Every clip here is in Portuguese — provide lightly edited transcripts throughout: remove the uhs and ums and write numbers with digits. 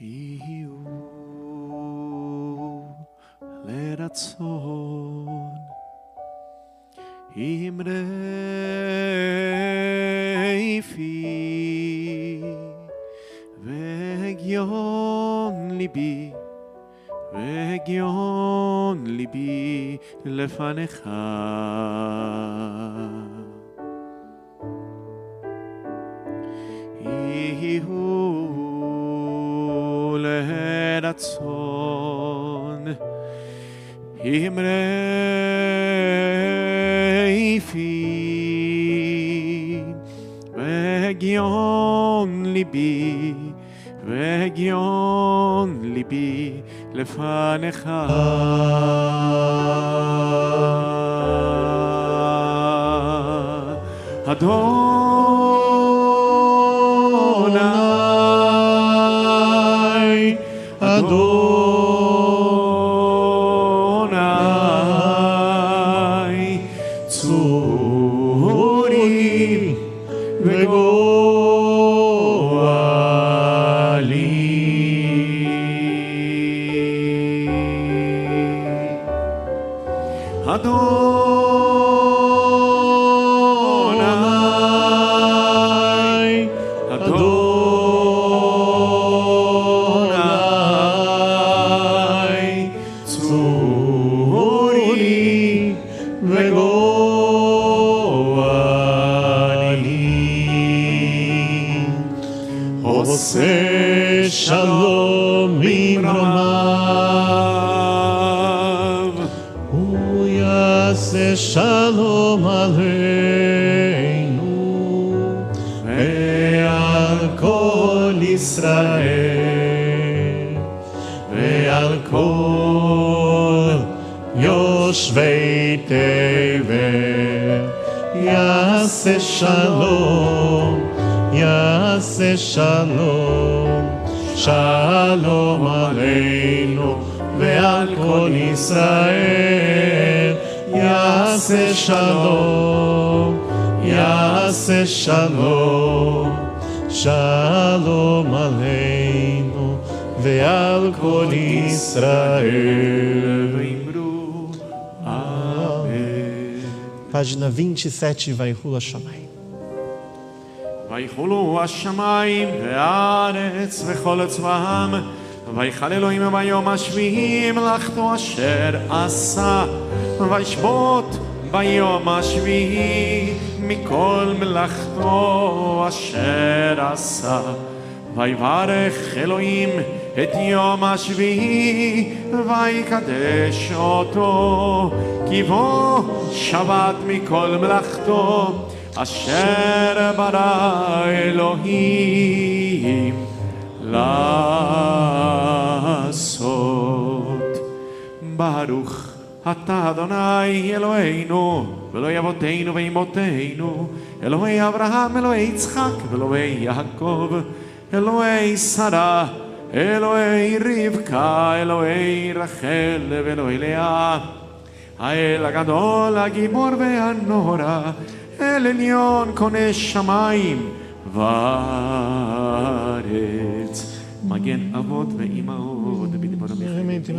יהיו לרצון אמרי פי והגיון ליבי לפניך יהיו לרצון אמרי פי והגיון ליבי לפניך אדוני אדוני צורי וגואלי אדוני צורי וגואלי עושה שלום ממרומיו הוא יעשה שלום עלינו ועל כל ישראל ועל כל יושבי תבל יעשה שלום שלום עלינו ועל כל ישראל יעשה שלום שלום עלינו ועל כל ישראל ואמרו אמן. Página 27, Vayihulu Hashamayim. ויחולו השמיים והארץ וכל צבאם ויחל אלוהים ביום השביעי מלאכתו אשר עשה וישבות ביום השביעי מכל מלאכתו אשר עשה ויברך אלוהים את יום השביעי ויקדש אותו כי בו שבת מכל מלאכתו אשר ברא אלוהים לעשות. ברוך אתה אדוני אלוהינו ואלוהי אבותינו ואימותינו אלוהי אברהם אלוהי יצחק ואלוהי יעקב אלוהי שרה אלוהי רבקה אלוהי רחל ואלוהי לאה האל הגדול הגיבור והנורא אל עליון קונה שמיים וארץ מגן אבות ואימהות בדבר המחייבים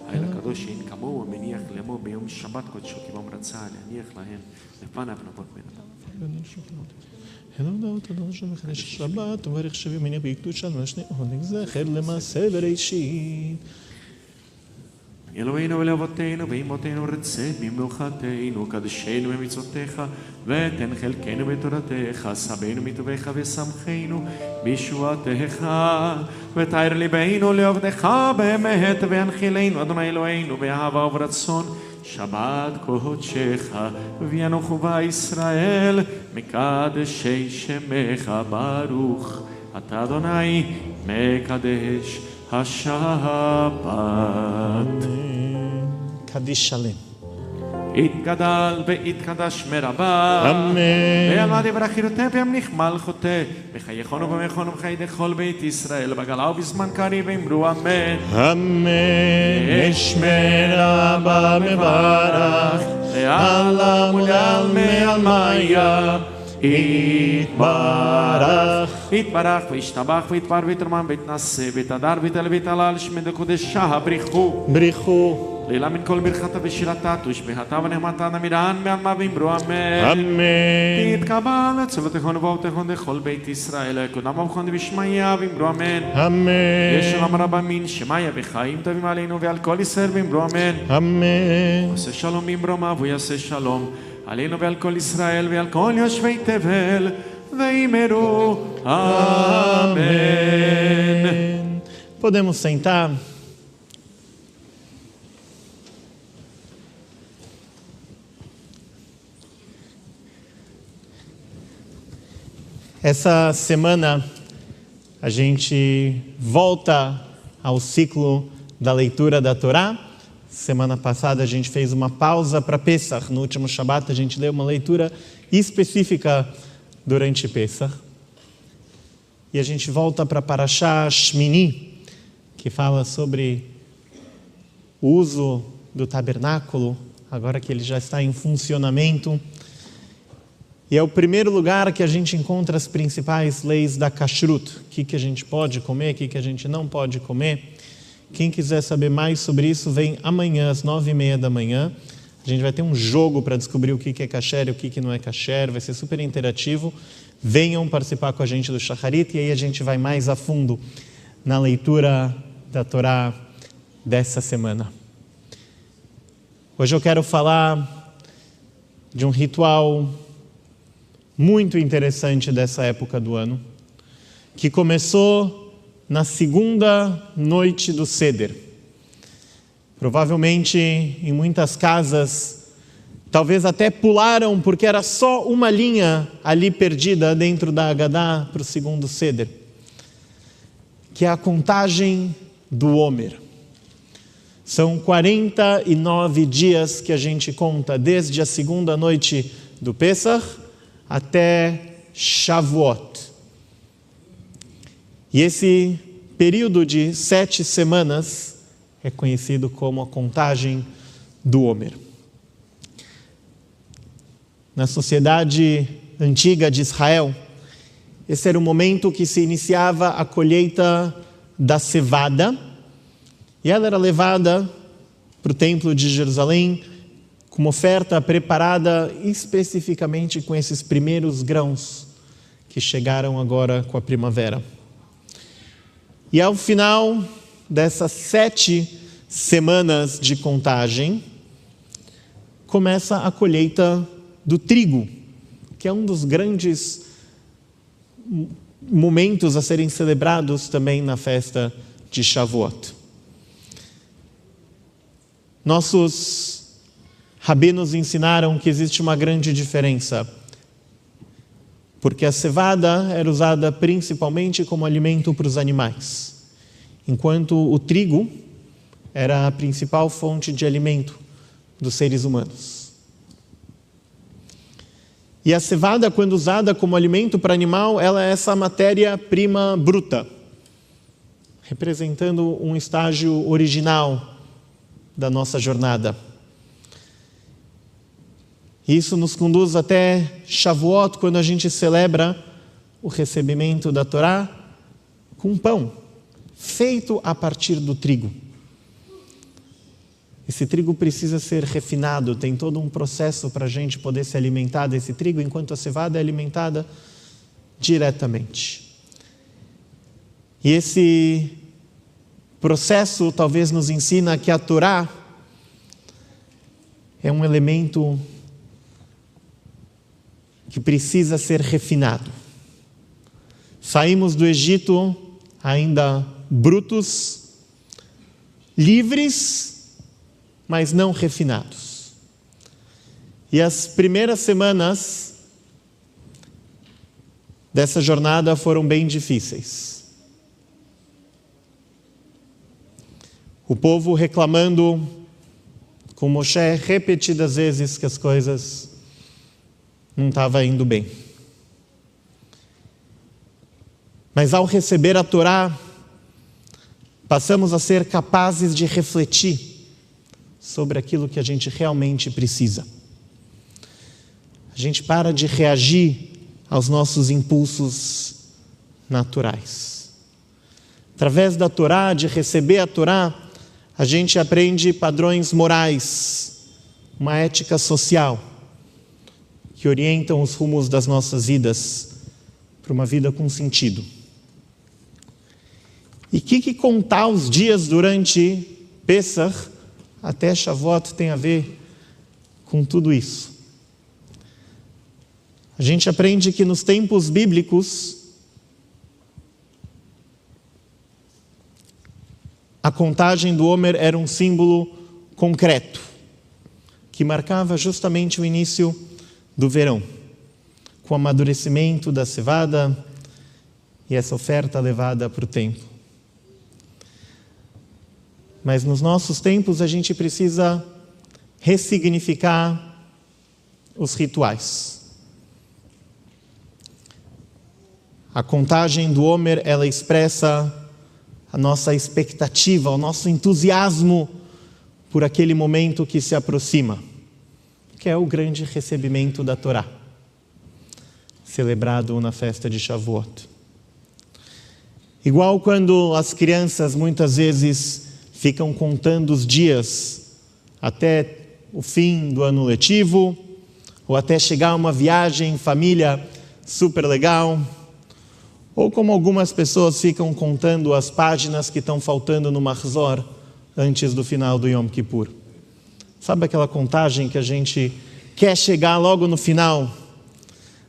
האל הקדוש שאין כמוהו מניח לאמור ביום שבת קודשו כי בום רצה להניח להם לפניו נבות בן אדם. הלא תודה שמחדש השבת וברך שבי מניח בקדושה לשני עונג זכר למעשה בראשית אלוהינו ולאבותינו ואימותינו רצה ממלוכתנו קדשנו במצוותיך ותן חלקנו בתורתך סבנו מטובך ושמחנו בישועתך ותאר ליבנו לעבדך באמת והנחילנו אדוני אלוהינו באהבה וברצון שבת קודשך וינוחו בה ישראל מקדשי שמך ברוך אתה אדוני מקדש השבת. קדיש שלם. יתגדל ויתקדש מרבה. אמן. וילמד יברך חירותי וימליך מלכותי. בחייכון ובמכון ובחיי כל בית ישראל בגלה ובזמן קריב ואמרו אמן. אמן. אשמר אבא מברך לעלם ולעלמי עלמיה יתברך. יתברך וישתבח ויתפאר ויתרומם ויתנשא ויתהדר ויתהלל ויתהלל שמי קודשה בריחו בריחו. לעילה מן כל ברכתה ושירתה תושבעתה ונחמתה נמירן מעלמה ואמרו אמן. אמן. תתקבל צוותכון ובאותכון לכל בית ישראל יקודם ובכון בשמיה ואמרו אמן. אמן. יש שלום רב אמין שמיה וחיים טובים עלינו ועל כל ישראל ואמרו אמן. אמן. עושה שלום ממרומיו הוא יעשה שלום עלינו ועל כל ישראל ועל כל יושבי תבל ואמרו אמן. Podemos sentar. Essa semana a gente volta ao ciclo da leitura da Torá. Semana passada a gente fez uma pausa para Pesach. No último Shabat a gente leu uma leitura específica durante Pesach. E a gente volta para Parashá Shmini, que fala sobre o uso do tabernáculo, agora que ele já está em funcionamento. E é o primeiro lugar que a gente encontra as principais leis da Kashrut. O que a gente pode comer, o que a gente não pode comer. Quem quiser saber mais sobre isso, vem amanhã às 9h30 da manhã. A gente vai ter um jogo para descobrir o que é kasher e o que não é kasher. Vai ser super interativo. Venham participar com a gente do Shacharit e aí a gente vai mais a fundo na leitura da Torá dessa semana. Hoje eu quero falar de um ritual muito interessante dessa época do ano, que começou na segunda noite do Seder. Provavelmente em muitas casas, talvez até pularam porque era só uma linha ali perdida dentro da Agadá para o segundo Seder, que é a contagem do Homer. São 49 dias que a gente conta desde a segunda noite do Pesach até Shavuot. E esse período de 7 semanas é conhecido como a contagem do Homer. Na sociedade antiga de Israel, esse era o momento que se iniciava a colheita da cevada, e ela era levada para o templo de Jerusalém com uma oferta preparada especificamente com esses primeiros grãos que chegaram agora com a primavera. E ao final dessas 7 semanas de contagem, começa a colheita do trigo, que é um dos grandes momentos a serem celebrados também na festa de Shavuot. Nossos rabinos ensinaram que existe uma grande diferença, porque a cevada era usada principalmente como alimento para os animais, enquanto o trigo era a principal fonte de alimento dos seres humanos. E a cevada, quando usada como alimento para animal, ela é essa matéria-prima bruta, representando um estágio original da nossa jornada. Isso nos conduz até Shavuot, quando a gente celebra o recebimento da Torá com pão, feito a partir do trigo. Esse trigo precisa ser refinado, tem todo um processo para a gente poder se alimentar desse trigo, enquanto a cevada é alimentada diretamente. E esse processo talvez nos ensina que a Torá é um elemento que precisa ser refinado. Saímos do Egito ainda brutos, livres, mas não refinados. E as primeiras semanas dessa jornada foram bem difíceis. O povo reclamando com Moshe repetidas vezes que as coisas não estavam indo bem. Mas ao receber a Torá, passamos a ser capazes de refletir sobre aquilo que a gente realmente precisa. A gente para de reagir aos nossos impulsos naturais. Através da Torá, de receber a Torá, a gente aprende padrões morais, uma ética social, que orientam os rumos das nossas vidas para uma vida com sentido. E o que contar os dias durante Pesach até Shavuot tem a ver com tudo isso? A gente aprende que nos tempos bíblicos, a contagem do Homer era um símbolo concreto, que marcava justamente o início do verão, com o amadurecimento da cevada e essa oferta levada para o templo. Mas nos nossos tempos a gente precisa ressignificar os rituais. A contagem do Homer, ela expressa a nossa expectativa, o nosso entusiasmo por aquele momento que se aproxima, que é o grande recebimento da Torá, celebrado na festa de Shavuot. Igual quando as crianças muitas vezes ficam contando os dias até o fim do ano letivo, ou até chegar uma viagem em família super legal, ou como algumas pessoas ficam contando as páginas que estão faltando no Mahzor antes do final do Yom Kippur. Sabe aquela contagem que a gente quer chegar logo no final?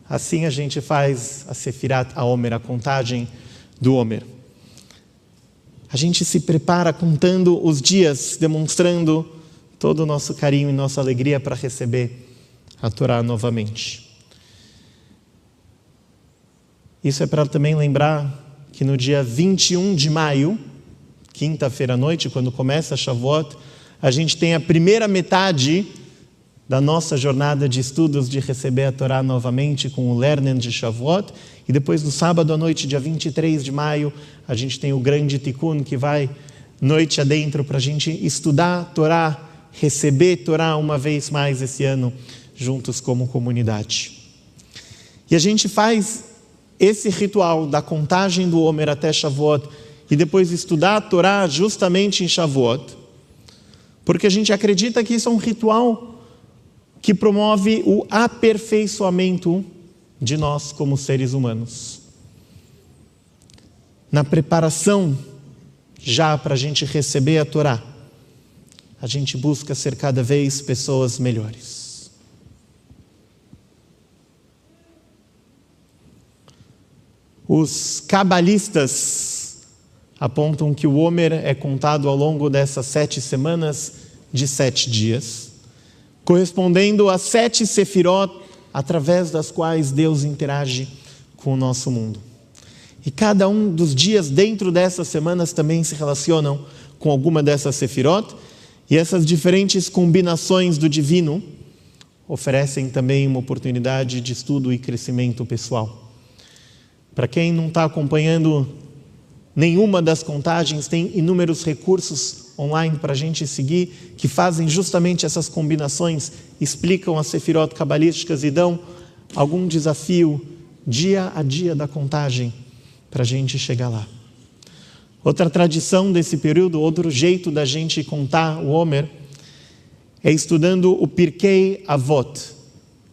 Assim a gente faz a Sefirat HaOmer, a contagem do Homer. A gente se prepara contando os dias, demonstrando todo o nosso carinho e nossa alegria para receber a Torá novamente. Isso é para também lembrar que no dia 21 de maio, quinta-feira à noite, quando começa a Shavuot, a gente tem a primeira metade da nossa jornada de estudos de receber a Torá novamente com o Lernen de Shavuot. E depois no sábado à noite, dia 23 de maio, a gente tem o grande Tikkun que vai noite adentro para a gente estudar a Torá, receber a Torá uma vez mais esse ano, juntos como comunidade. E a gente faz esse ritual da contagem do Homer até Shavuot e depois estudar a Torá justamente em Shavuot, porque a gente acredita que isso é um ritual que promove o aperfeiçoamento de nós como seres humanos. Na preparação já para a gente receber a Torá, a gente busca ser cada vez pessoas melhores. Os cabalistas apontam que o Homer é contado ao longo dessas 7 semanas de 7 dias, correspondendo a 7 sefirot através das quais Deus interage com o nosso mundo. E cada um dos dias dentro dessas semanas também se relacionam com alguma dessas sefirot, e essas diferentes combinações do divino oferecem também uma oportunidade de estudo e crescimento pessoal. Para quem não está acompanhando nenhuma das contagens, tem inúmeros recursos online para a gente seguir, que fazem justamente essas combinações, explicam as sefirot cabalísticas e dão algum desafio dia a dia da contagem para a gente chegar lá. Outra tradição desse período, outro jeito da gente contar o Homer, é estudando o Pirkei Avot,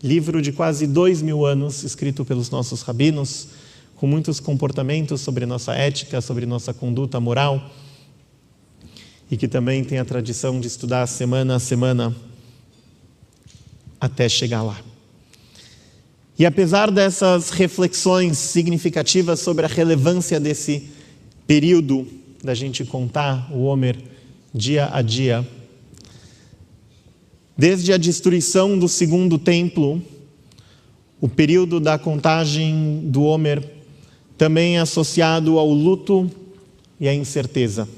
livro de quase 2000 anos, escrito pelos nossos rabinos, com muitos comportamentos sobre nossa ética, sobre nossa conduta moral, e que também tem a tradição de estudar semana a semana até chegar lá. E apesar dessas reflexões significativas sobre a relevância desse período da gente contar o Homer dia a dia, desde a destruição do segundo templo, o período da contagem do Homer também é associado ao luto e à incerteza.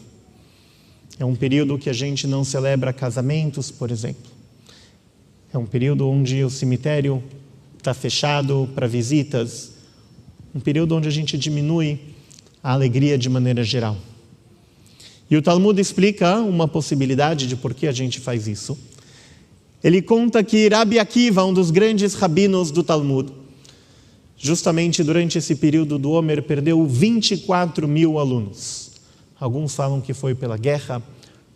É um período que a gente não celebra casamentos, por exemplo. É um período onde o cemitério está fechado para visitas. Um período onde a gente diminui a alegria de maneira geral. E o Talmud explica uma possibilidade de por que a gente faz isso. Ele conta que Rabi Akiva, um dos grandes rabinos do Talmud, justamente durante esse período do Homer, perdeu 24 mil alunos. Alguns falam que foi pela guerra,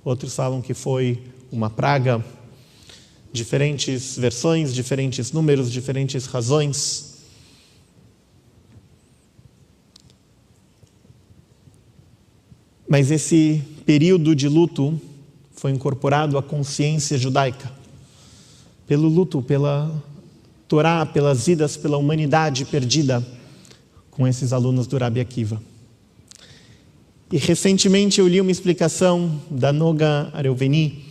outros falam que foi uma praga. Diferentes versões, diferentes números, diferentes razões. Mas esse período de luto foi incorporado à consciência judaica. Pelo luto, pela Torá, pelas vidas, pela humanidade perdida com esses alunos do Rabi Akiva. E recentemente eu li uma explicação da Noga Areuveni,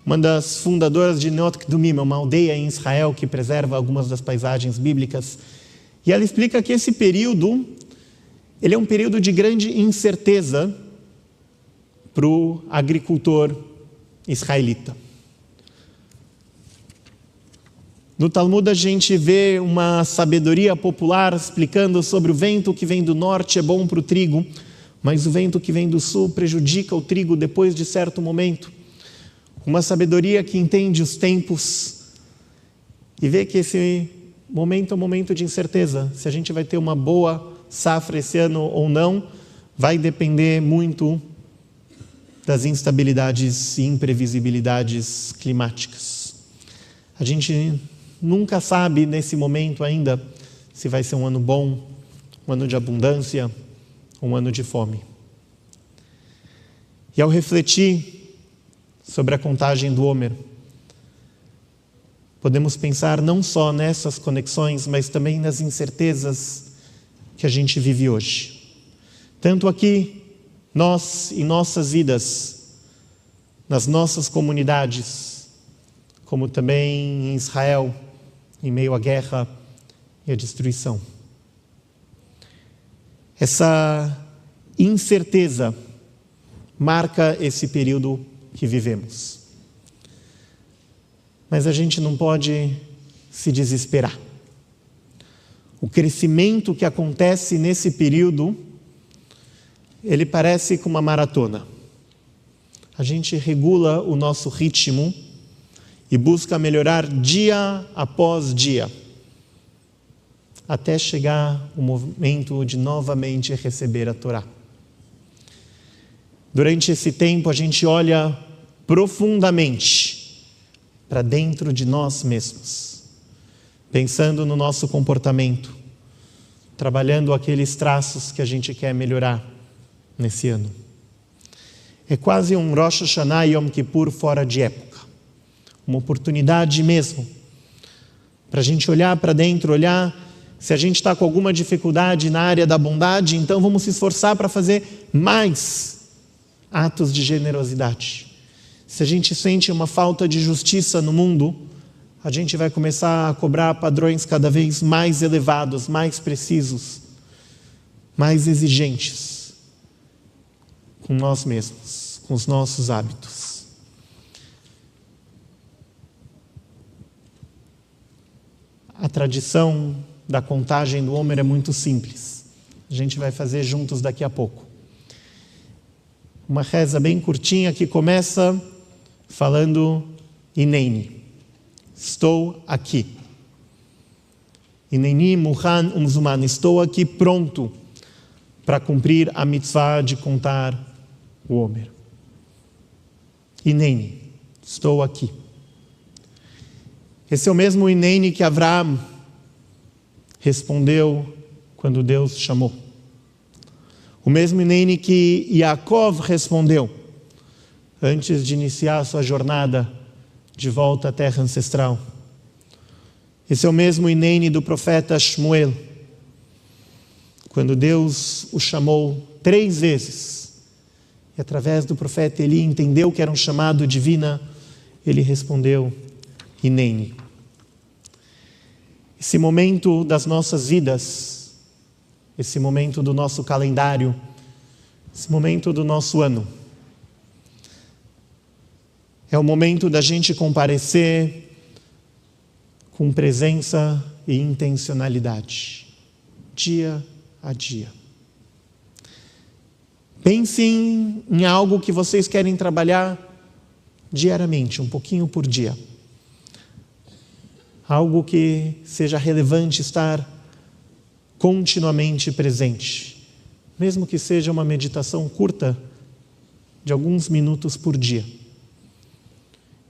uma das fundadoras de Neot Kdumim, uma aldeia em Israel que preserva algumas das paisagens bíblicas. E ela explica que esse período, ele é um período de grande incerteza para o agricultor israelita. No Talmud a gente vê uma sabedoria popular explicando sobre o vento que vem do norte é bom para o trigo, mas o vento que vem do sul prejudica o trigo depois de certo momento. Uma sabedoria que entende os tempos e vê que esse momento é um momento de incerteza. Se a gente vai ter uma boa safra esse ano ou não, vai depender muito das instabilidades e imprevisibilidades climáticas. A gente nunca sabe nesse momento ainda se vai ser um ano bom, um ano de abundância, um ano de fome. E ao refletir sobre a contagem do Homer, podemos pensar não só nessas conexões, mas também nas incertezas que a gente vive hoje. Tanto aqui, nós em nossas vidas, nas nossas comunidades, como também em Israel, em meio à guerra e à destruição. Essa incerteza marca esse período que vivemos. Mas a gente não pode se desesperar. O crescimento que acontece nesse período, ele parece com uma maratona. A gente regula o nosso ritmo e busca melhorar dia após dia, até chegar o momento de novamente receber a Torá. Durante esse tempo a gente olha profundamente para dentro de nós mesmos, pensando no nosso comportamento, trabalhando aqueles traços que a gente quer melhorar nesse ano. É quase um Rosh Hashanah e Yom Kippur fora de época, uma oportunidade mesmo para a gente olhar para dentro, olhar se a gente está com alguma dificuldade na área da bondade, então vamos se esforçar para fazer mais atos de generosidade. Se a gente sente uma falta de justiça no mundo, a gente vai começar a cobrar padrões cada vez mais elevados, mais precisos, mais exigentes com nós mesmos, com os nossos hábitos. A tradição da contagem do Homer é muito simples. A gente vai fazer juntos daqui a pouco. Uma reza bem curtinha que começa falando Hineni, estou aqui. Hineni Muhan Umzuman, estou aqui pronto para cumprir a mitzvah de contar o Homer. Hineni, estou aqui. Esse é o mesmo Hineni que Avraham respondeu quando Deus chamou. O mesmo Hineni que Yaakov respondeu antes de iniciar a sua jornada de volta à terra ancestral. Esse é o mesmo Hineni do profeta Shmuel, quando Deus o chamou 3 vezes, e através do profeta Eli entendeu que era um chamado divino, ele respondeu Hineni. Esse momento das nossas vidas, esse momento do nosso calendário, esse momento do nosso ano, é o momento da gente comparecer com presença e intencionalidade, dia a dia. Pensem em algo que vocês querem trabalhar diariamente, um pouquinho por dia. Algo que seja relevante estar continuamente presente, mesmo que seja uma meditação curta, de alguns minutos por dia,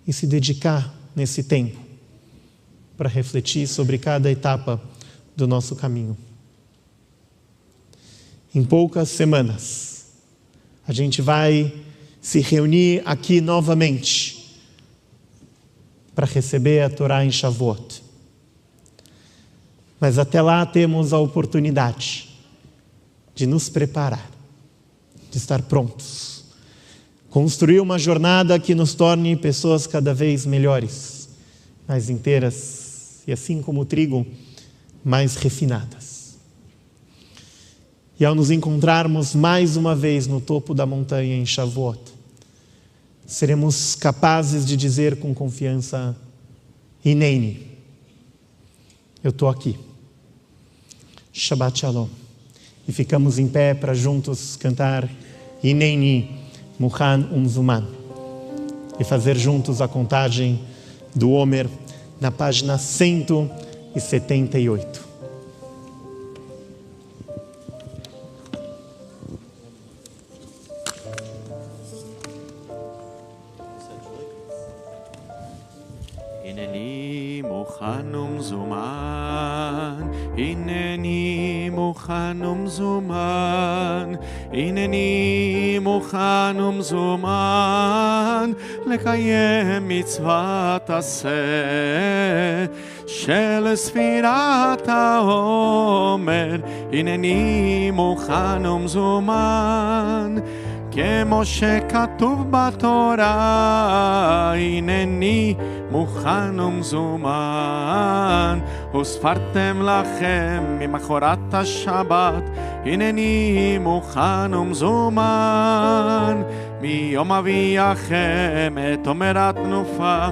e se dedicar nesse tempo para refletir sobre cada etapa do nosso caminho. Em poucas semanas, a gente vai se reunir aqui novamente para receber a Torá em Shavuot. Mas até lá temos a oportunidade de nos preparar, de estar prontos, construir uma jornada que nos torne pessoas cada vez melhores, mais inteiras e, assim como o trigo, mais refinadas. E ao nos encontrarmos mais uma vez no topo da montanha em Shavuot, seremos capazes de dizer com confiança: Hineni, eu estou aqui. Shabbat Shalom. E ficamos em pé para juntos cantar Hineni, Muhan Umzuman, e fazer juntos a contagem do Homer na página 178. Hineni Muhan Umzuman, Hineni Muhan Umzuman, Hineni Muhan Umzuman, לקיים מצוות עשה של ספירת העומר. הנני מוכן ומזומן כמו שכתוב בתורה. הנני מוכן ומזומן וספרתם לכם ממחרת השבת. הנני מוכן ומזומן מיום אביכם את עומר התנופה.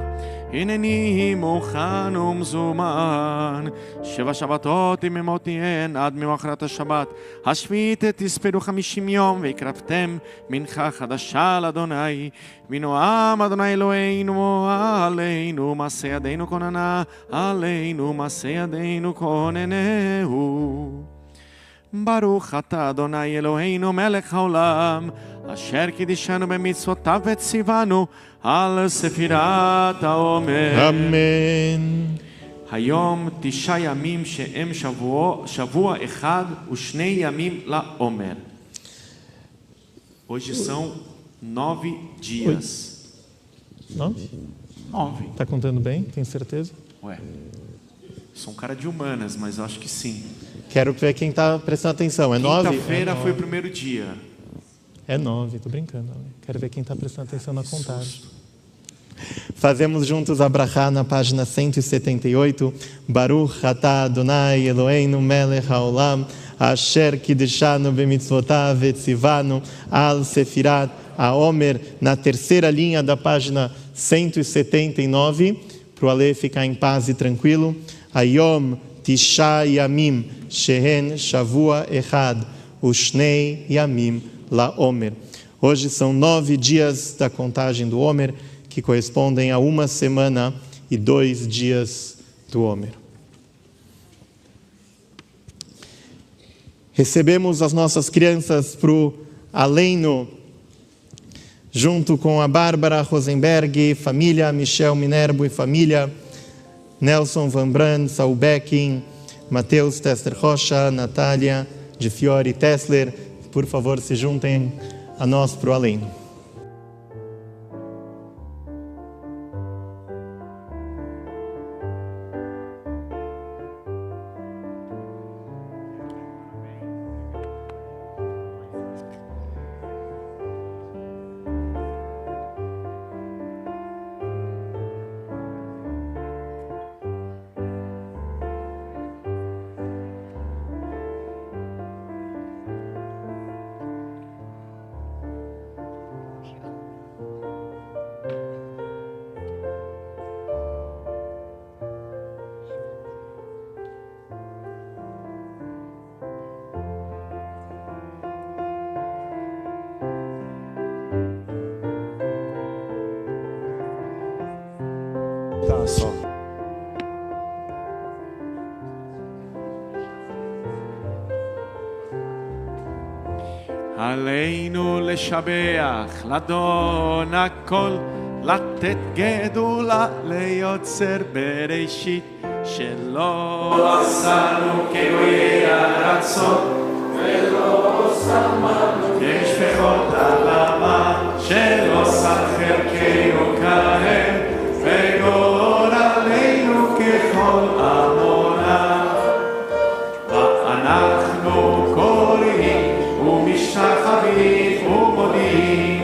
הנני מוכן ומזומן. 7 שבתות יממות תהיינה עד ממחרת השבת. השביעית תספרו 50 יום והקרבתם מנחה חדשה לאדוני. ונועם אדוני אלוהינו עלינו מעשה ידינו כוננה, עלינו מעשה ידינו כוננהו. ברוך אתה אדוני אלוהינו מלך העולם, אשר קידשנו במצוותיו וציוונו על ספירת העומר. אמן. היום 9 ימים שהם שבוע אחד ו2 ימים לעומר. Hoje são 9 dias. 9? 9. Está contando bem? Tem certeza? Ué, sou um cara de humanas, mas eu acho que sim. Quero ver quem está prestando atenção. É 9? Quinta-feira foi o primeiro dia. É 9, estou brincando. Quero ver quem está prestando atenção na contagem. Fazemos juntos a brachá na página 178. Baruch atah Adonai Eloheinu melech haolam, asher kideshanu bemitzvotav vetzivanu al sefirat haomer, na terceira linha da página 179, para o Ale ficar em paz e tranquilo. Hayom tisha yamim shehen shavua echad ushnei yamim laomer. Hoje são 9 dias da contagem do Homer, que correspondem a 1 semana e 2 dias do Homer. Recebemos as nossas crianças para o Aleino, junto com a Bárbara Rosenberg, família, Michel Minerbo e família, Nelson Van Brand, Saul Becking, Matheus Tester Rocha, Natália de Fiore Tessler. Por favor, se juntem a nós para o Aleino. Tá, só. עלינו לשבח, לדון הכל, לתת גדולה ליוצר בראשית, שלא עשנו כגויי הרצון, ולא שמנו כשפחות אדמה, שלא שם חלקנו כהם, וגורלנו ככל עמונה. ואנחנו קוראים ומשתחווים ומודים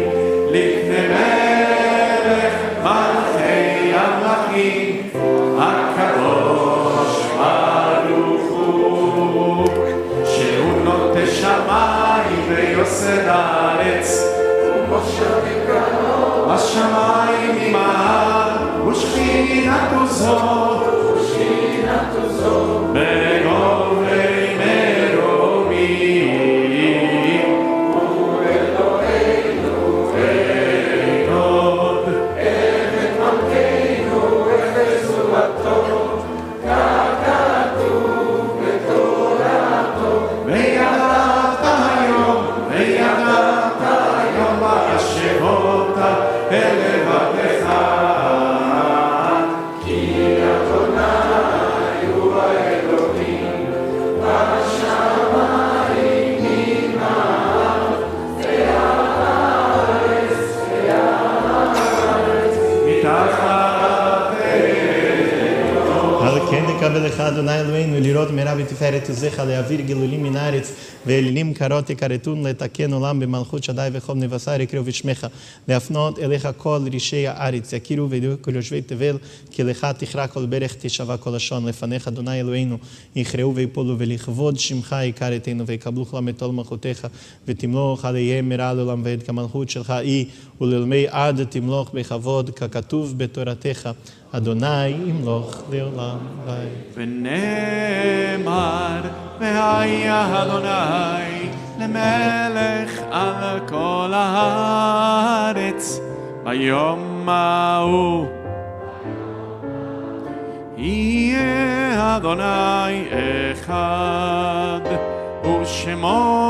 לפני מלך מלכי המלכים, הקדוש ברוך הוא, שהוא נוטה שמיים ויוסד הארץ, השמיים ממעל ושכינתו זו בגובי מרומים, ובאלוהינו עדות עבד מלכנו וחסורתו, ככתוב בתורתו. וידעת היום וישבות אל לבבך, כי אדוני הוא האלוהים בשמיים ממעל והארץ מתחת אדו. על כן נקווה לך אדוני אלוהינו לראות מהרה בתפארת עוזיך, להעביר גילולים מן הארץ ואלילים קרות יכרתון, לתקן עולם במלכות שדי וכל נבשר יקראו בשמך, להפנות אליך כל רישי הארץ יכירו וידעו כל יושבי תבל, כי לך תכרע כל ברך תשבע כל לשון. לפניך אדוני אלוהינו יכרעו ויפולו, ולכבוד שמך יכרתנו, ויקבלו כולם את עול מלכותך, ותמלוך עליהם מרע לעולם ועד, כמלכות שלך היא ולעולמי עד תמלוך בכבוד, ככתוב בתורתך, אדוני ימלוך לעולם ועד. ונאמר והיה אדוני למלך על כל הארץ, ביום ההוא יהיה אדוני אחד, ושמו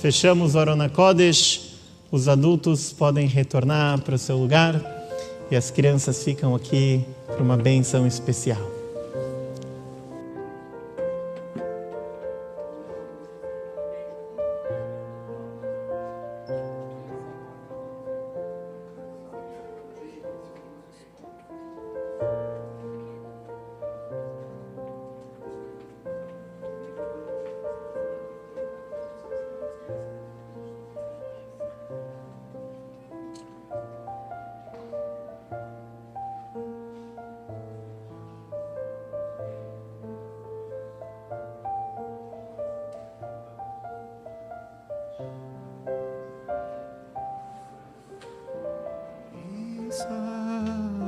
Fechamos o Arona Kodesh, os adultos podem retornar para o seu lugar e as crianças ficam aqui para uma bênção especial.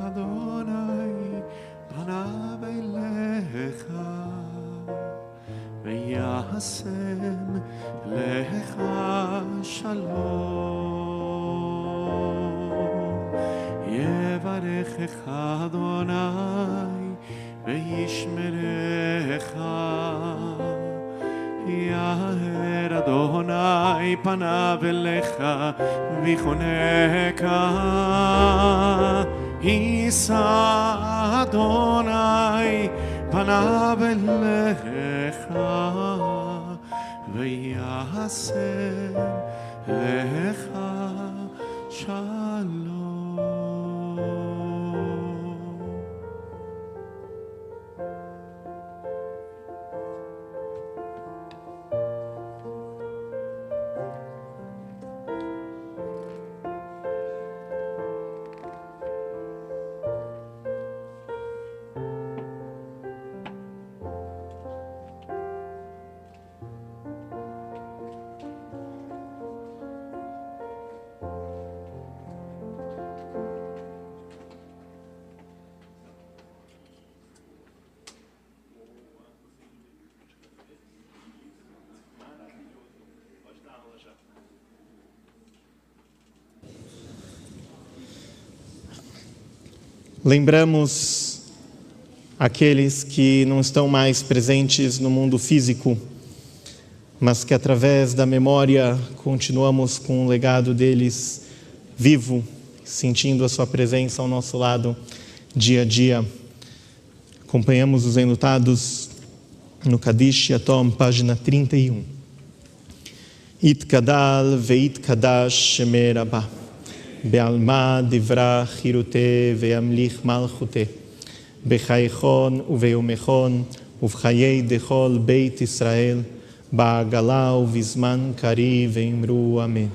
אדוני פניו אליך וישם לך שלום, יברכך אדוני וישמרך, יאר אדוני פניו אליך ויחונקה, יישא אדוני פניו אליך ויעשם לך שלום. lembramos aqueles que não estão mais presentes no mundo físico, mas que através da memória continuamos com o legado deles vivo, sentindo a sua presença ao nosso lado dia a dia. Acompanhamos os enlutados no Kadish Yatom, página 31. Itkadal veitkadash shemer Abba, be'alma divra chirute ve'amlich malchute, bechaychon uve'umechon, uvchayei dechol beit Israel, ba'agala uvizman kari ve'imru amen.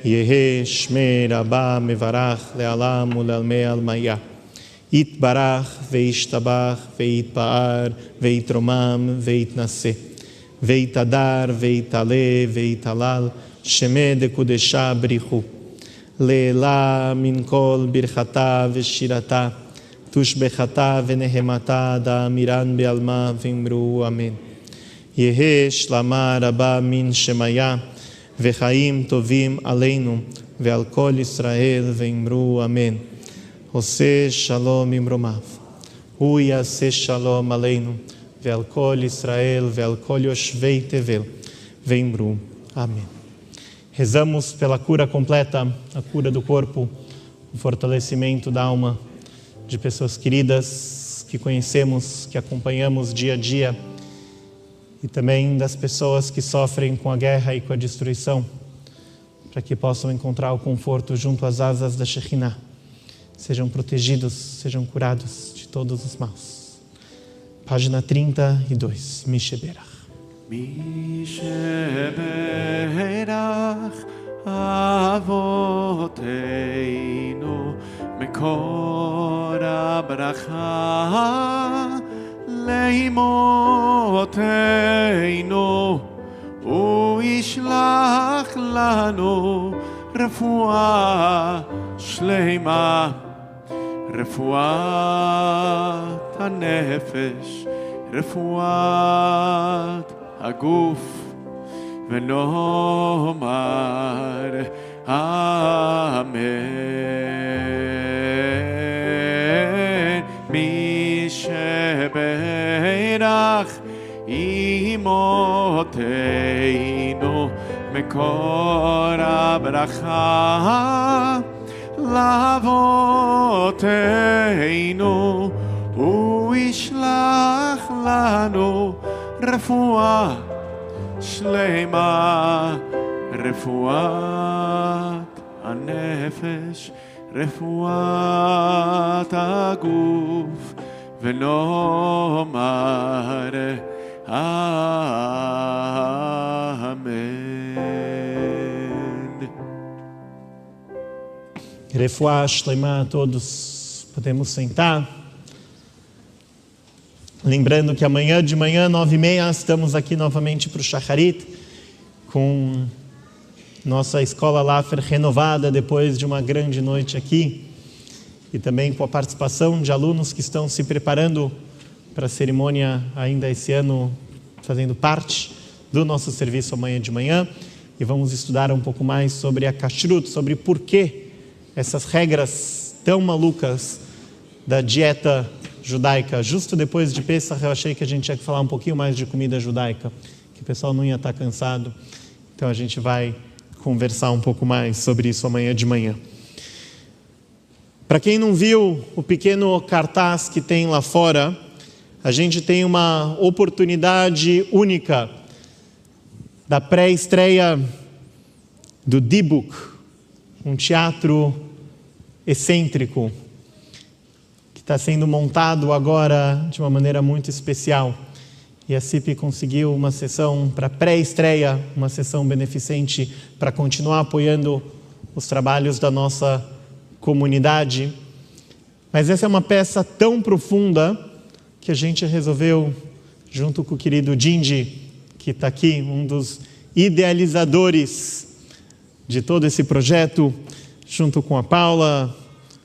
Yehe shemer Abba mevarach le'alam u'le'almei almaya. Itbarach ve'ishtabach ve'itpa'ar ve'itromam ve'itnaseh ve'itadar ve'itale ve'italal shemeh dekudesha brichu le'ela min kol birchata ve'shirata tushbechata ve'nehemata da'amiran be'alma ve'imru amen. Yehe shlama rabba min shemaya ve'chaim tovim aleinu ve'al kol Yisrael ve'imru amen. Ose shalom imromav, hu yaseh shalom aleinu, ve'al kol Israel, ve'al kol yoshvei tevel, ve'imru. Amém. Rezamos pela cura completa, a cura do corpo, o fortalecimento da alma de pessoas queridas que conhecemos, que acompanhamos dia a dia, e também das pessoas que sofrem com a guerra e com a destruição, para que possam encontrar o conforto junto às asas da Shekhinah. Sejam protegidos, sejam curados de todos os maus. Página 32, Misheberach. Misheberach avoteinu mekor habracha leimoteinu u'yishlach lanu refuah shleima רפואת הנפש, רפואת הגוף, ונאמר אמן. מי שברך אמותינו מקור הברכה לאבותינו, הוא ישלח לנו רפואה שלמה, רפואת הנפש, רפואת הגוף, ונאמר אמן. Refuah Shleimah a todos. Podemos sentar. Lembrando que amanhã de manhã, 9h30, estamos aqui novamente para o Shacharit, com nossa escola Laffer renovada depois de uma grande noite aqui, e também com a participação de alunos que estão se preparando para a cerimônia ainda esse ano, fazendo parte do nosso serviço amanhã de manhã, e vamos estudar um pouco mais sobre a Kashrut, sobre por que essas regras tão malucas da dieta judaica. Justo depois de Pesach, eu achei que a gente tinha que falar um pouquinho mais de comida judaica, que o pessoal não ia estar cansado. Então a gente vai conversar um pouco mais sobre isso amanhã de manhã. Para quem não viu o pequeno cartaz que tem lá fora, a gente tem uma oportunidade única da pré-estreia do Dibuk, um teatro excêntrico que está sendo montado agora de uma maneira muito especial. E a CIP conseguiu uma sessão para pré-estreia, uma sessão beneficente para continuar apoiando os trabalhos da nossa comunidade. Mas essa é uma peça tão profunda que a gente resolveu, junto com o querido Dindi, que está aqui, um dos idealizadores de todo esse projeto, junto com a Paula,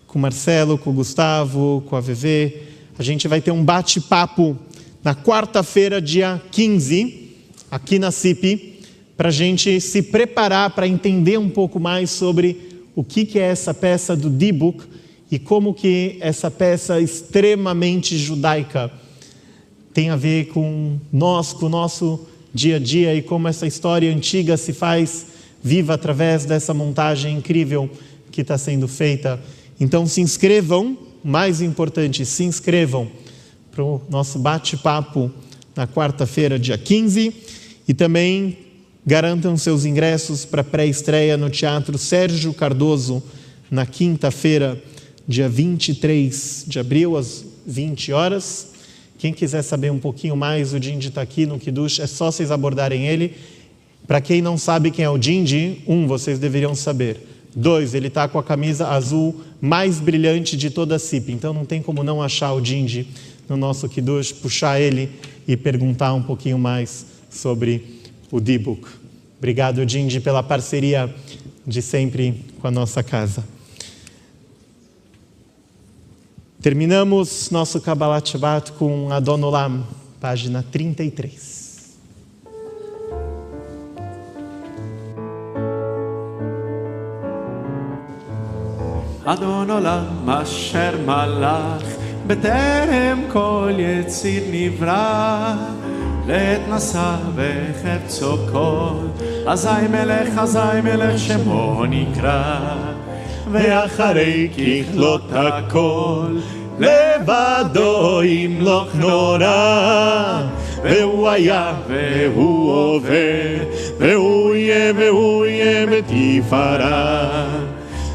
com o Marcelo, com o Gustavo, com a VV. A gente vai ter um bate-papo na quarta-feira, dia 15, aqui na CIP, para a gente se preparar para entender um pouco mais sobre o que é essa peça do Dibuk e como que essa peça extremamente judaica tem a ver com nós, com o nosso dia a dia, e como essa história antiga se faz viva através dessa montagem incrível que está sendo feita. Então se inscrevam, mais importante, se inscrevam para o nosso bate-papo na quarta-feira, dia 15, e também garantam seus ingressos para a pré-estreia no Teatro Sérgio Cardoso, na quinta-feira, dia 23 de abril, às 20 horas. Quem quiser saber um pouquinho mais, o Dindi está aqui no Kiddush, é só vocês abordarem ele. Para quem não sabe quem é o Dindi, vocês deveriam saber. 2, ele está com a camisa azul mais brilhante de toda a CIP, então não tem como não achar o Dindi no nosso Kiddush, puxar ele e perguntar um pouquinho mais sobre o D-Book. Obrigado, Dindi, pela parceria de sempre com a nossa casa. Terminamos nosso Kabbalat Shabbat com Adon Olam, página 33. Adon Olam asher malach בטרם כל יציר נברא לעת נשא וחפצו כל אזי מלך שמו נקרא ואחרי ככלות הכל לבדו ימלוך נורא והוא היה והוא הווה והוא יהיה בתפארה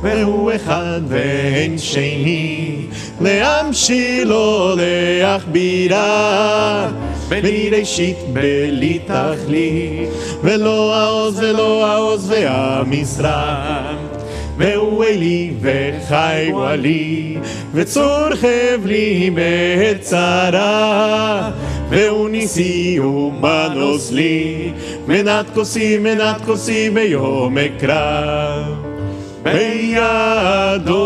והוא אחד ואין שני להמשילו להכבירה בלי ראשית בלי תכלית ולא העוז והמשרה והוא אלי וחי ולי וצור חבלי בצרה והוא ניסי ומנוס לי מנת כוסי ביום אקרא בידו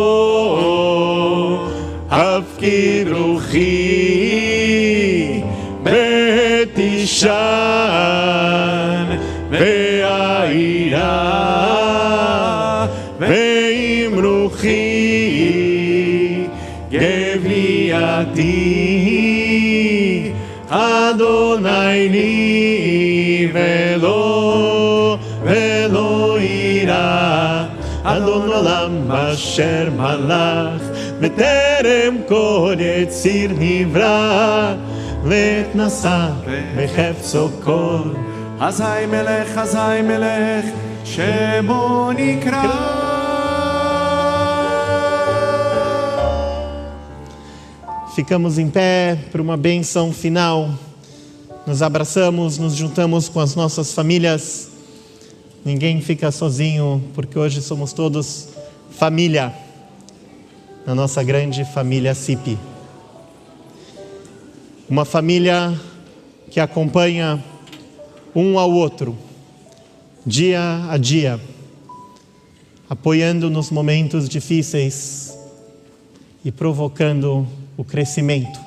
הפקיר רוחי בתשען והעירה ועם רוחי גב לי ידי אדוני לי ולא יירא אדון עולם אשר מלך בטרם כל יציר נברא לעת נשא בחפצו כל אזי מלך שמו נקרא. Ficamos em pé para uma bênção final. Nos abraçamos, nos juntamos com as nossas famílias. Ninguém fica sozinho, porque hoje somos todos família, na nossa grande família CIP. Uma família que acompanha um ao outro, dia a dia, apoiando nos momentos difíceis e provocando o crescimento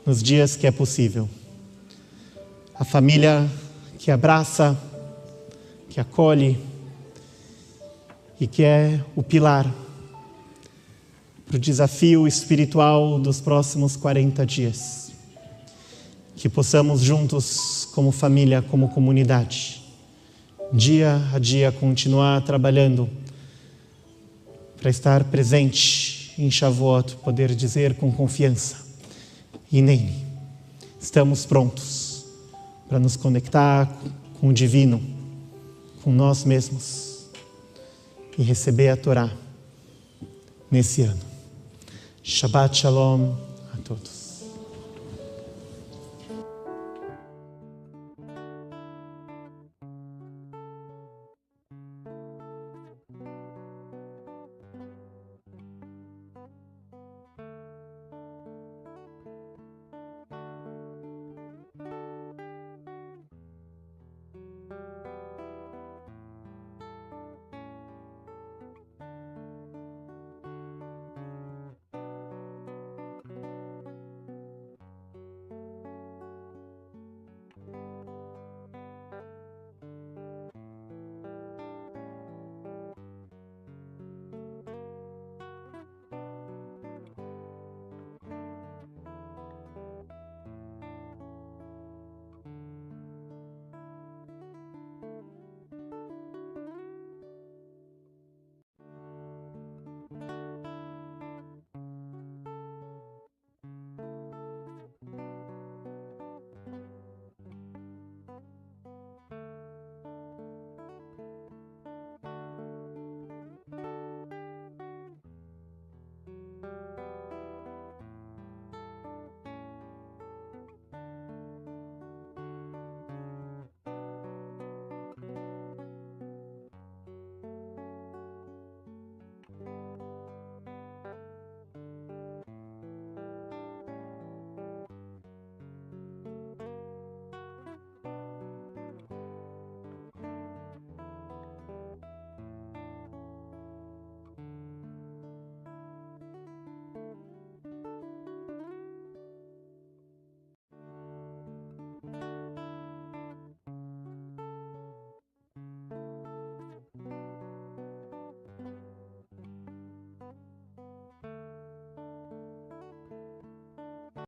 nos dias que é possível. A família que abraça, que acolhe e que é o pilar para o desafio espiritual dos próximos 40 dias. Que possamos juntos, como família, como comunidade, dia a dia continuar trabalhando para estar presente em Shavuot, poder dizer com confiança: Hineni, estamos prontos para nos conectar com o divino, com nós mesmos e receber a Torá nesse ano. Shabbat Shalom a todos.